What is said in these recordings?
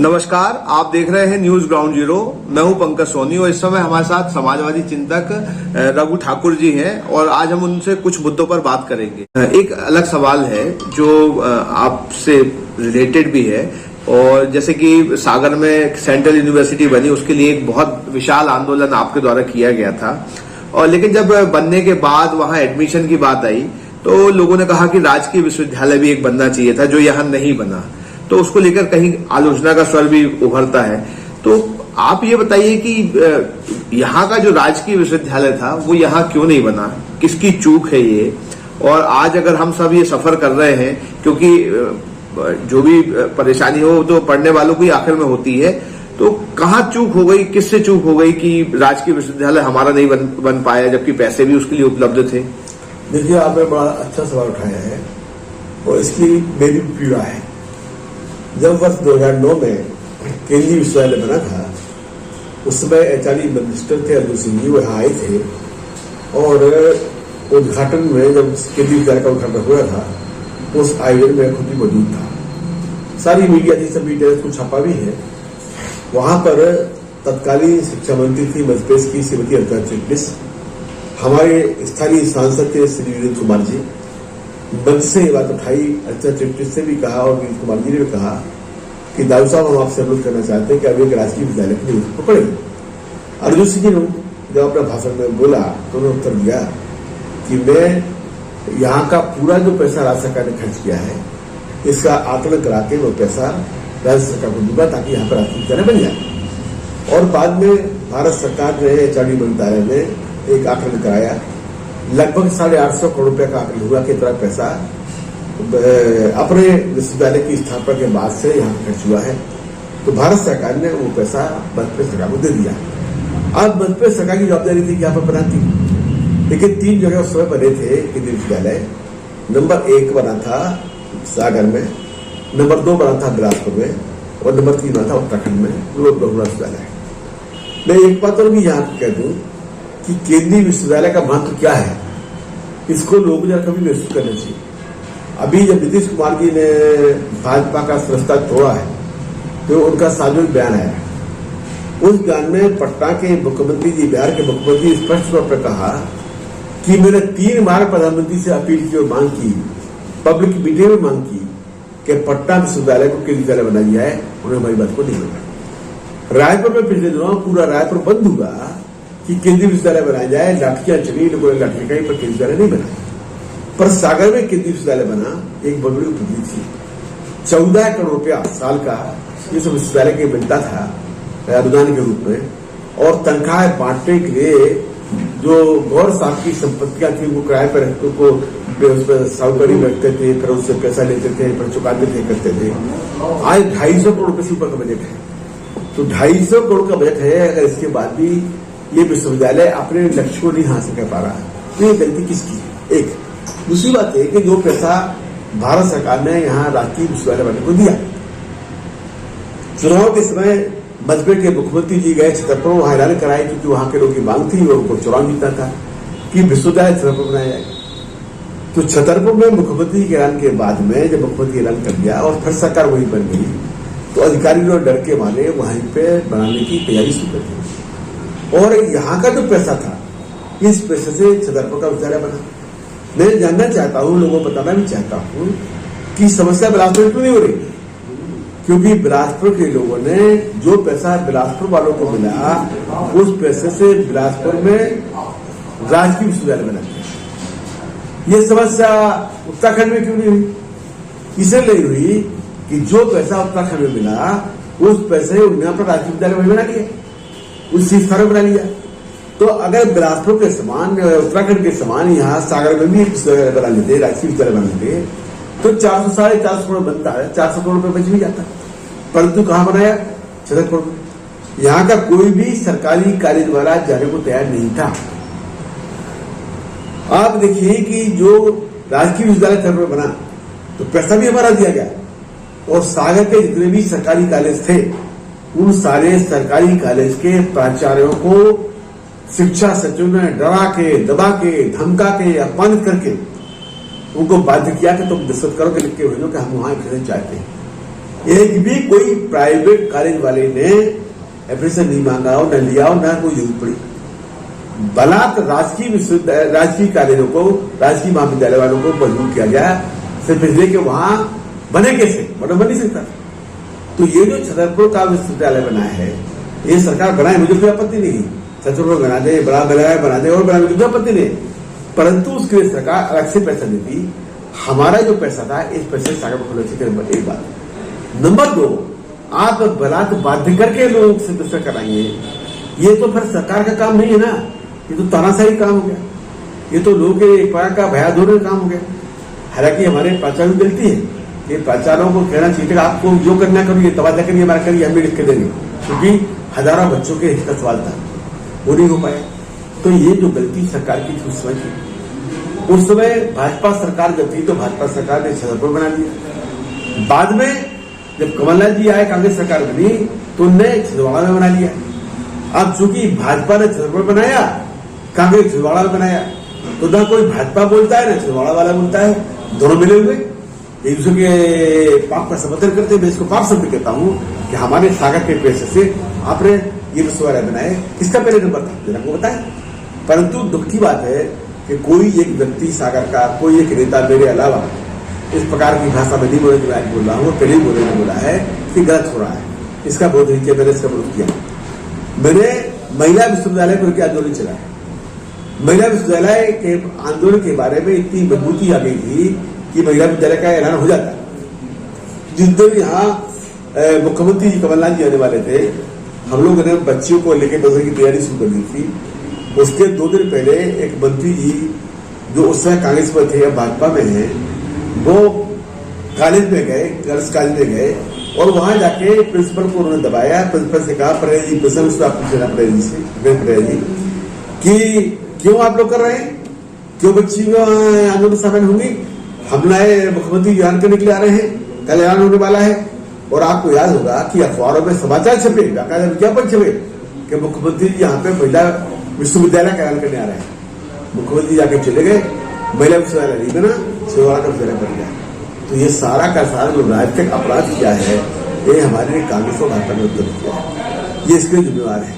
नमस्कार, आप देख रहे हैं न्यूज ग्राउंड जीरो। मैं हूं पंकज सोनी और इस समय हमारे साथ समाजवादी चिंतक रघु ठाकुर जी हैं और आज हम उनसे कुछ मुद्दों पर बात करेंगे। एक अलग सवाल है जो आपसे रिलेटेड भी है, और जैसे कि सागर में सेंट्रल यूनिवर्सिटी बनी, उसके लिए एक बहुत विशाल आंदोलन आपके द्वारा किया गया था, और लेकिन जब बनने के बाद वहां एडमिशन की बात आई तो लोगों ने कहा कि राजकीय विश्वविद्यालय भी एक बनना चाहिए था, जो यहाँ नहीं बना। तो उसको लेकर कहीं आलोचना का स्वर भी उभरता है। तो आप ये बताइए कि यहाँ का जो राजकीय विश्वविद्यालय था वो यहाँ क्यों नहीं बना, किसकी चूक है ये? और आज अगर हम सब ये सफर कर रहे हैं, क्योंकि जो भी परेशानी हो तो पढ़ने वालों की आखिर में होती है, तो कहाँ चूक हो गई, किससे चूक हो गई कि राजकीय विश्वविद्यालय हमारा नहीं बन पाया, जबकि पैसे भी उसके लिए उपलब्ध थे? देखिए, आपने बड़ा अच्छा सवाल उठाया है और इसकी मेरी पीड़ा है। जब वर्ष 2009 में केंद्रीय विश्वविद्यालय बना था, उस समय एचआरडी मिनिस्टर थे अर्जुन सिंह जी, वो यहाँ आए थे और उद्घाटन में जब केंद्रीय विश्वविद्यालय का उद्घाटन हुआ था, उस आयोजन में खुद ही मौजूद था। सारी मीडिया थी, सब मीडिया को छापा भी है। वहां पर तत्कालीन शिक्षा मंत्री थी मध्यप्रदेश की श्रीमती अर्चना चिटनिस, हमारे स्थानीय सांसद थे श्री वीरेंद्र कुमार जी। मंच से ये बात उठाई, अर्चना चिटनिस से भी कहा और वीरेंद्र कुमार जी ने भी कहा कि दाऊ साहब, हम आपसे अनुरोध करना चाहते हैं कि अब एक राजकीय विद्यालय की जरूरत पड़ेगी। अर्जुन सिंह जी ने जब अपने भाषण में बोला तो उन्होंने उत्तर दिया कि मैं यहाँ का पूरा जो पैसा राज्य सरकार ने खर्च किया है, इसका आकलन करा के वो पैसा राज्य सरकार को दूंगा ताकि यहाँ पर राजकीय विद्यालय बन जाए। और बाद में भारत सरकार ने एचआरडी मंत्रालय में एक आकलन कराया, लगभग 850 करोड़ रुपए का आकलन हुआ कि इतना पैसा अपने विश्वविद्यालय की स्थापना के बाद से यहाँ खर्च हुआ है। तो भारत सरकार ने वो पैसा मध्यप्रदेश सरकार को दे दिया। अब मध्यप्रदेश सरकार की जवाबदारी थी कि यहाँ पर बनाती, लेकिन 3 जगह उस समय बने थे केंद्रीय विश्वविद्यालय। नंबर 1 बना था सागर में, नंबर 2 बना था बिलासपुर में, और नंबर 3 बना था उत्तराखंड में विश्वविद्यालय। मैं एक बात और भी यहाँ कह दूं कि केंद्रीय विश्वविद्यालय का महत्व क्या है, इसको लोग जरा कभी महसूस करना चाहिए। अभी जब नीतीश कुमार जी ने भाजपा का सदस्यता तोड़ा है तो उनका सार्वजनिक बयान आया। उस बयान में पटना के मुख्यमंत्री जी, बिहार के मुख्यमंत्री स्पष्ट तौर पर कहा कि मैंने 3 बार प्रधानमंत्री से अपील की और मांग की, पब्लिक मीटिंग में मांग की कि पटना विश्वविद्यालय को केंद्रीय विद्यालय बना दिया है। उन्होंने हमारी बात को नहीं माना। रायपुर में पिछले दिनों पूरा रायपुर बंद हुआ कि केंद्रीय विश्वविद्यालय बनाया जाए, लाठियां चली, लोगों ने लाठी लगाई, पर केंद्रीय विद्यालय नहीं बना। पर सागर में केंद्रीय विश्वविद्यालय बना, एक बहुत बड़ी उपलब्धि थी। 14 करोड़ रुपया साल का ये सब विश्वविद्यालय के मिलता था अनुदान के रूप में, और तनख्वाह बांटने के लिए जो गौर साहब की संपत्तियां थी वो किराए पर उसमें साहूकारी में रखते थे, फिर उससे पैसा लेते थे, फिर चुकाते थे, करते थे। आज 250 करोड़ रुपये से ऊपर का बजट है। तो 250 करोड़ का बजट है, अगर इसके बाद भी ये विश्वविद्यालय अपने लक्ष्य को नहीं हासिल कर पा रहा है तो ये गलती किसकी है? एक दूसरी बात है कि जो पैसा भारत सरकार ने यहाँ राजकीय विश्वविद्यालय बनने को दिया, चुनाव के समय मध्यप्रदेश के मुख्यमंत्री जी गए छतरपुर, वहां ऐलान कराए क्योंकि वहां के लोगों की मांग थी और उनको चुनाव जीता था कि विश्वविद्यालय छतरपुर बनाया जाएगा। तो छतरपुर में मुख्यमंत्री के ऐलान के बाद में जब मुख्यमंत्री ऐलान कर दिया और फिर सरकार वहीं बन गई, तो अधिकारी लोग डर के मारे वहीं पे बनाने की तैयारी शुरू कर दी। और यहाँ का जो पैसा था, इस पैसे से छतरपुर का विद्यालय बना। मैं जानना चाहता हूँ, लोगों को बताना भी चाहता हूँ कि समस्या बिलासपुर क्यों नहीं हो रही, क्योंकि बिलासपुर के लोगों ने जो पैसा बिलासपुर वालों को मिला, उस पैसे से बिलासपुर में राजकीय विश्वविद्यालय बना दिया। ये समस्या उत्तराखंड में क्यों नहीं हुई? इसलिए नहीं हुई कि जो पैसा उत्तराखंड में मिला, उस पैसे यहाँ पर राजकीय विद्यालय वही बना लिया, उसी स्थान बना लिया। तो अगर बिलासपुर के समान, उत्तराखंड के समान यहाँ सागर में भी बना लेते, राजकीय विद्यालय बना लेते, तो 400-450 करोड़ बनता है, 400 करोड़ रुपए बच भी जाता। परंतु कहाँ बनाया? छतरपुर में। यहाँ का कोई भी सरकारी कार्य द्वारा जाने को तैयार नहीं था। आप देखिए कि जो राजकीय विश्वविद्यालय छतरपुर बना तो पैसा भी हमारा दिया गया, और सागर के जितने भी सरकारी कॉलेज थे, उन सारे सरकारी कॉलेज के प्राचार्यों को शिक्षा सचिव ने डरा के, दबा के, धमका के, अपमानित करके उनको बाध्य किया कि तुम दस्तखत करो के लिख के भेजो कि हम वहां एक चाहते हैं। एक भी कोई प्राइवेट कॉलेज वाले ने एप्लीकेशन नहीं मांगा हो, न लिया हो, न कोई जरूरत पड़ी। बलात् राजकीय कॉलेजों को, राजकीय महाविद्यालय वालों को मजबूर किया गया सिर्फ इसलिए कि वहां बने कैसे, बन नहीं सकता। तो ये जो छतरपुर का विश्वविद्यालय बना है, ये सरकार बनाए, मुझे कोई आपत्ति नहीं। छतरपुर बना दे, बना दे और बना, मुझे कोई आपत्ति नहीं। परंतु उसके लिए सरकार अलग से पैसा देती। हमारा जो पैसा था, इस पैसे सागर खोलने से नंबर एक बात। नंबर 2, आप बलात् बाध्य करके लोगों से दूसरा कराएंगे, ये तो फिर सरकार का काम नहीं है ना, ये तो तानाशाही काम हो गया, ये तो लोगों के एक प्रकार का भयादोरण काम हो गया। हालांकि हमारे प्राचार्य में गलती है, ये प्राचार्यों को कहना चाहिए आपको जो करना करिए, तबादला करिए, हमारा करिए, हम भी लिख के देंगे, क्योंकि हजारों बच्चों के हित का सवाल था, वो नहीं हो पाया। तो ये जो गलती सरकार की थी उस समय की, उस समय भाजपा सरकार जब थी तो भाजपा सरकार ने छतरपुर बना दिया। बाद में जब कमलनाथ जी आए, कांग्रेस सरकार बनी, तो उनने छिंदवाड़ा में बना लिया। अब चूंकि भाजपा ने छतरपुर बनाया, कांग्रेस छिंदवाड़ा में बनाया, तो ना कोई भाजपा बोलता है ना छिंदवाड़ा वाला बोलता है, दोनों मिले हुए एक दूसरे के पाप का समर्थन करते हैं। मैं इसको पाप शब्द कहता हूं कि हमारे सागर के पैसे से आपने ये विश्वविद्यालय बनाए, किसका पहले नंबर था जरा को बताए। परंतु दुख की बात है कि कोई एक व्यक्ति सागर का, कोई एक नेता मेरे अलावा इस प्रकार की भाषा में नहीं बोले, जो आज बोल रहा हूँ, पहले ही बोला है कि गलत हो रहा है। इसका विरोध नहीं किया, मैंने इसका विरोध किया। मैंने महिला विश्वविद्यालय पर क्या आंदोलन चला, महिला विश्वविद्यालय के आंदोलन के बारे में इतनी मजबूती आ गई थी कि महिला विद्यालय का ऐलान हो जाता। जिस दिन यहाँ मुख्यमंत्री जी कमलनाथ जी आने वाले थे, हम लोगों ने बच्चियों को लेकर बसने की तैयारी शुरू कर दी थी। उसके 2 दिन पहले एक मंत्री जी जो उस समय कांग्रेस में थे या भाजपा में है, वो कॉलेज में गए, गर्ल्स कॉलेज में गए और वहां जाके प्रिंसिपल को उन्होंने दबाया। प्रिंसिपल से कहा, पटेल जी, प्रिंसिपल से आप पूछना पटेल जी से, पटेल जी कि क्यों आप लोग कर रहे हैं, क्यों बच्ची आंदोलन में शामिल होंगी? हम नए मुख्यमंत्री ऐलान करने के लिए आ रहे हैं, कल ऐलान होने वाला है। और आपको याद होगा कि अखबारों में समाचार छपे, विज्ञापन छपे कि मुख्यमंत्री जी यहाँ पे महिला विश्वविद्यालय का ऐलान करने आ रहे हैं। मुख्यमंत्री जाके चले गए, महिला विश्वविद्यालय नहीं बना, छिंदवाड़ा का विश्वविद्यालय बन गया। तो ये सारा का सारा जो राजनीतिक अपराध किया है, ये हमारे कांग्रेस और भाजपा ने उत्तर किया है, ये इसके जिम्मेवार है।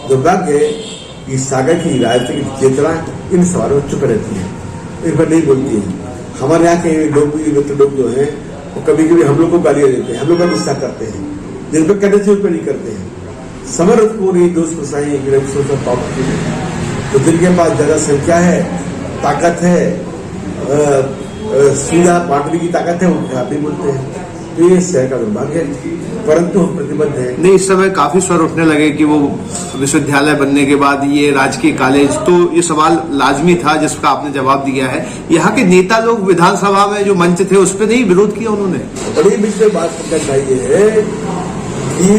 दुर्भाग्य है कि सागर की राजनीतिक चेतना इन सवालों में चुप रहती है, इन पर नहीं बोलती है। हमारे यहाँ के लोग भी, मित्र लोग जो हैं, वो कभी कभी हम लोग को गालियां देते हैं, हम लोग का गुस्सा करते हैं, जिन पर कहते थे उस पर नहीं करते हैं। समर्थ को नहीं दोस्त फसाई, तो जिनके पास ज्यादा संख्या है, ताकत है, सीधा बांटने की ताकत है, उनके हाथ नहीं बोलते हैं। तो ये शहर का दुर्भाग्य है, परंतु हम प्रतिबद्ध है। नहीं, इस समय काफी स्वर उठने लगे कि वो विश्वविद्यालय बनने के बाद ये राजकीय कॉलेज, तो ये सवाल लाजमी था जिसका आपने जवाब दिया है। यहाँ के नेता लोग विधानसभा में जो मंच थे उस पर नहीं विरोध किया उन्होंने? बड़ी मुझसे बात करना चाहिए है कि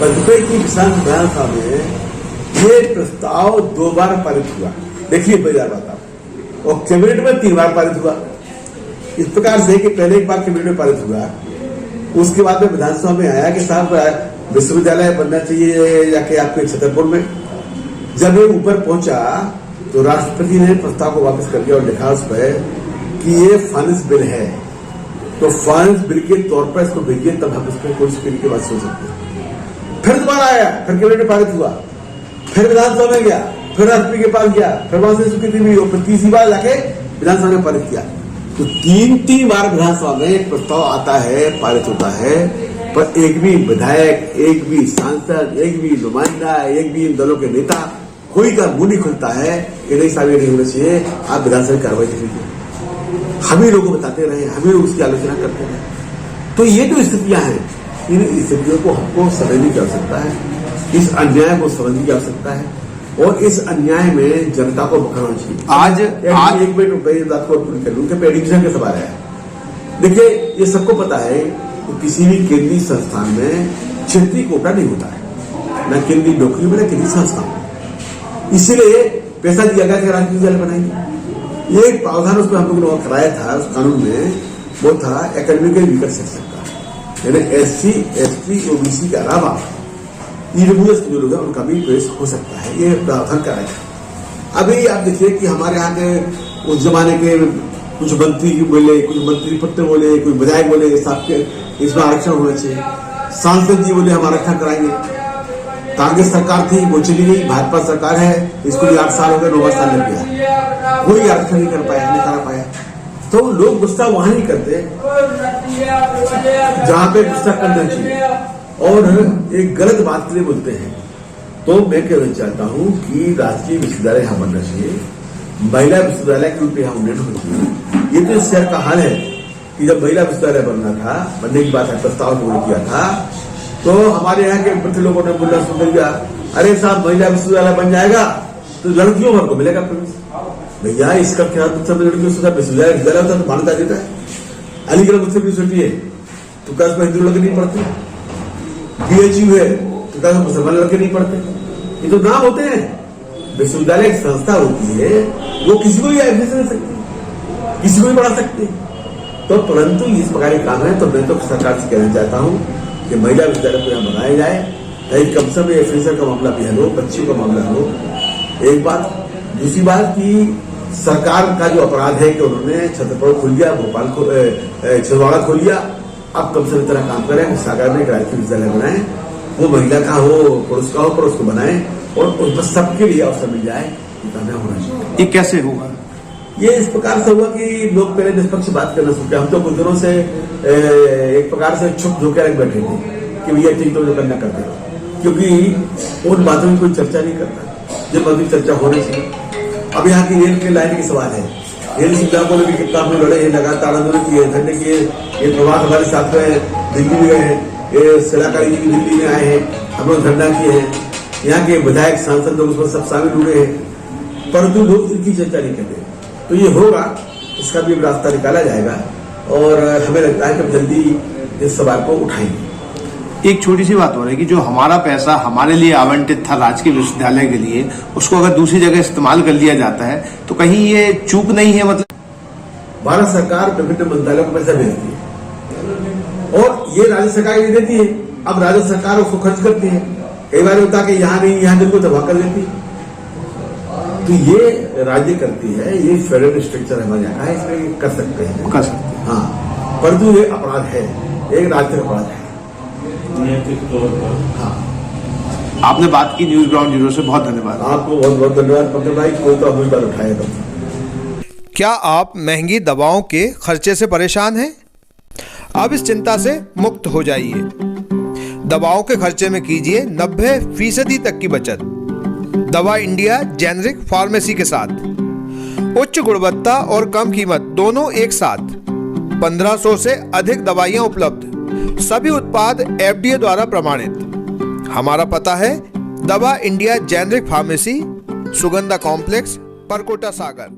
वाजपेयी की विधानसभा में ये प्रस्ताव 2 बार पारित हुआ। देखिए मैं बताऊं, और कैबिनेट में 3 बार पारित हुआ। इस प्रकार से कि पहले एक बार कैबिनेट में पारित हुआ, उसके बाद में विधानसभा में आया कि साहब विश्वविद्यालय बनना चाहिए जाके आपके छतरपुर में। जब ये ऊपर पहुंचा तो राष्ट्रपति ने प्रस्ताव को वापस कर दिया और लिखा उस पर कि ये फाइनेंस बिल है, तो फाइनेंस बिल के तौर पर इसको भेजिए, तब हम इस पर कोई स्पीड की बात सोच सकते हैं। फिर दोबारा आया, फिर कैबिनेट में पारित हुआ, फिर विधानसभा में गया, फिर राष्ट्रपति के पास गया, फिर वहां से स्वीकृति हुई, फिर तीसरी बार जाके विधानसभा में पारित किया। तो 3 बार विधानसभा में एक प्रस्ताव आता है, पारित होता है, पर एक भी विधायक, एक भी सांसद, एक भी नुमाइंदा, एक भी इन दलों के नेता, कोई का मुंह नहीं खुलता है कि नहीं साहब ये नहीं होना चाहिए, आप विधानसभा की कार्रवाई कीजिए। हम ही लोगों को बताते रहे, हम ही लोग उसकी आलोचना करते रहे। तो ये जो स्थितियां हैं, इन स्थितियों को हमको समझने की आवश्यकता है, इस अन्याय को समझने की आवश्यकता है, और इस अन्याय में जनता को बखाना चाहिए। आज एक मिनट बात को पूरी कर लूं कि एडमिशन का सवाल है। देखिए, ये सबको पता है कि किसी भी केंद्रीय संस्थान में क्षेत्रीय कोटा नहीं होता है, न केंद्रीय नौकरी में, न केंद्रीय संस्थान में। इसीलिए पैसा दिया गया कि राजकीय विद्यालय बनाएंगे। ये एक प्रावधान उसमें हम लोगों ने कराया था उस कानून में, वो था एकेडमिकली वीकर सेक्शन का, यानी SC, ST, OBC के अलावा ईडब्ल्यूएस जो लोग हैं उनका भी प्रवेश हो सकता है, ये प्रावधान कराया है। अभी आप देखिए कि हमारे यहाँ के उस जमाने के कुछ मंत्री बोले, कुछ मंत्री पत्र बोले, कुछ विधायक बोले, साहब के इसमें आरक्षण होना चाहिए। सांसद जी बोले हम आरक्षण कराएंगे। कांग्रेस सरकार थी, वो चली गई, भाजपा सरकार है, इसको भी 8 साल हो गए, 9 साल लग गया, कोई आरक्षण नहीं कर पाया, नहीं करा पाया। तो लोग गुस्सा वहां नहीं करते जहां पे गुस्सा करना चाहिए, और एक गलत बात के लिए बोलते हैं। तो मैं कहना चाहता हूं कि राजकीय विश्वविद्यालय यहां बनना चाहिए, महिला विश्वविद्यालय के रूप में यहां उन्नयन होना चाहिए। ये तो इस शहर का हाल है कि जब महिला विश्वविद्यालय बनना था, बनने की बात है, प्रस्ताव किया था, तो हमारे यहाँ के कुछ लोगों ने बोलना शुरू कर दिया, अरे साहब महिला विश्वविद्यालय बन जाएगा तो लड़कियों भर को मिलेगा प्रवेश। भैया इसका क्या मतलब, लड़कियों से विश्वविद्यालय होता है तो मान्यता देता है। अलीगढ़ मुस्लिम यूनिवर्सिटी है तो क्या उसमें हिंदू लड़के नहीं पढ़ते? BHU है तो क्या मुसलमान लड़के नहीं पढ़ते? ये तो नाम होते हैं। विश्वविद्यालय एक संस्था होती है, वो किसी को भी एडमिशन दे सकती है, किसी को भी पढ़ा सकते हैं। तो परंतु इस प्रकार के काम है, तो मैं तो सरकार से कहना चाहता हूं कि महिला विद्यालय को यहाँ बनाया जाए, ताकि कम से कम एफिसर का मामला भी हल हो, बच्चियों का मामला हो। एक बात। दूसरी बात कि सरकार का जो अपराध है कि उन्होंने छतरपुर खोल दिया, भोपाल को छिंदवाड़ा खोल दिया, अब कम से कम तरह काम करें, सागर में एक राजकीय विद्यालय बनाए, वो महिला का हो, पुरुष का हो, पर उसको बनाए और उस पर सबके लिए अवसर मिल जाए, ये होना चाहिए। ये कैसे होगा? ये इस प्रकार से हुआ कि लोग पहले निष्पक्ष बात करना शुरू किया। हम तो कुछ दिनों से एक प्रकार से छुप धोखे रख बैठे थे कि भैया ठीक तो जो करना करते रहो, क्योंकि उन बातों में कोई चर्चा नहीं करता जिन बातों की चर्चा होनी चाहिए। अब यहाँ की रेल के लाइन की सवाल है, रेल सुविधा को लेकर कितना हम लड़े हैं, लगातार आंदोलन किए, धरने किए। ये प्रभात हमारे साथ में दिल्ली में गए हैं, ये शिलाकारी जी भी दिल्ली में आए हैं, हम लोग धरना किए हैं, यहाँ के विधायक सांसद लोग उसमें सब शामिल हुए हैं, परंतु लोग इनकी चर्चा नहीं करते। तो ये होगा, इसका भी रास्ता निकाला जाएगा और हमें लगता है कि जल्दी इस सवाल को उठाएंगे। एक छोटी सी बात हो रही है कि जो हमारा पैसा हमारे लिए आवंटित था राजकीय विश्वविद्यालय के लिए, उसको अगर दूसरी जगह इस्तेमाल कर लिया जाता है तो कहीं ये चूक नहीं है? मतलब भारत सरकार विभिन्न मंत्रालयों को पैसा भेजती है और ये राज्य सरकार ही देती है। अब राज्य सरकार उसको खर्च करती है। कई बार होता है कि यहाँ नहीं, यहाँ बिल्कुल तबाह कर देती है। तो ये राज्य करती है, ये फेडरल स्ट्रक्चर हमारे यहाँ है, इसमें कर सकते हैं, कर सकते हैं। हाँ, परंतु ये अपराध है, एक राजनीतिक अपराध है। हाँ, आपने बात की न्यूज ग्राउंड जीरो से, बहुत धन्यवाद। आपको बहुत बहुत धन्यवाद पंकज भाई, कोई तो अभी बार उठाया था। क्या आप महंगी दवाओं के खर्चे से परेशान हैं? अब इस चिंता से मुक्त हो जाइए। दवाओं के खर्चे में कीजिए 90% तक की बचत दवा इंडिया जेनेरिक फार्मेसी के साथ। उच्च गुणवत्ता और कम कीमत दोनों एक साथ। 1500 से अधिक दवाइयां उपलब्ध, सभी उत्पाद FDA द्वारा प्रमाणित। हमारा पता है दवा India generic pharmacy, Sugandha complex, Parkota Sagar.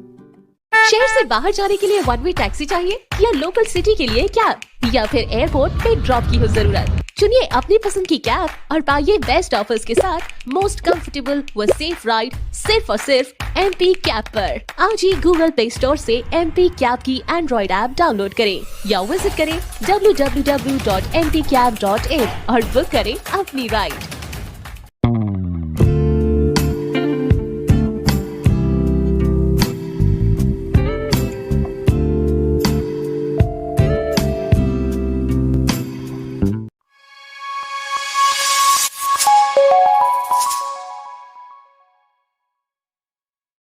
शहर से बाहर जाने के लिए वन वे टैक्सी चाहिए या लोकल सिटी के लिए कैब या फिर एयरपोर्ट पे ड्रॉप की हो जरूरत? चुनिए अपनी पसंद की कैब और पाइए बेस्ट ऑफर्स के साथ मोस्ट कंफर्टेबल व सेफ राइड सिर्फ और सिर्फ MP कैब पर। आज ही गूगल प्ले स्टोर से MP कैब की एंड्रॉइड ऐप डाउनलोड करें या विजिट करें www.mpcab.in और बुक करें अपनी राइड।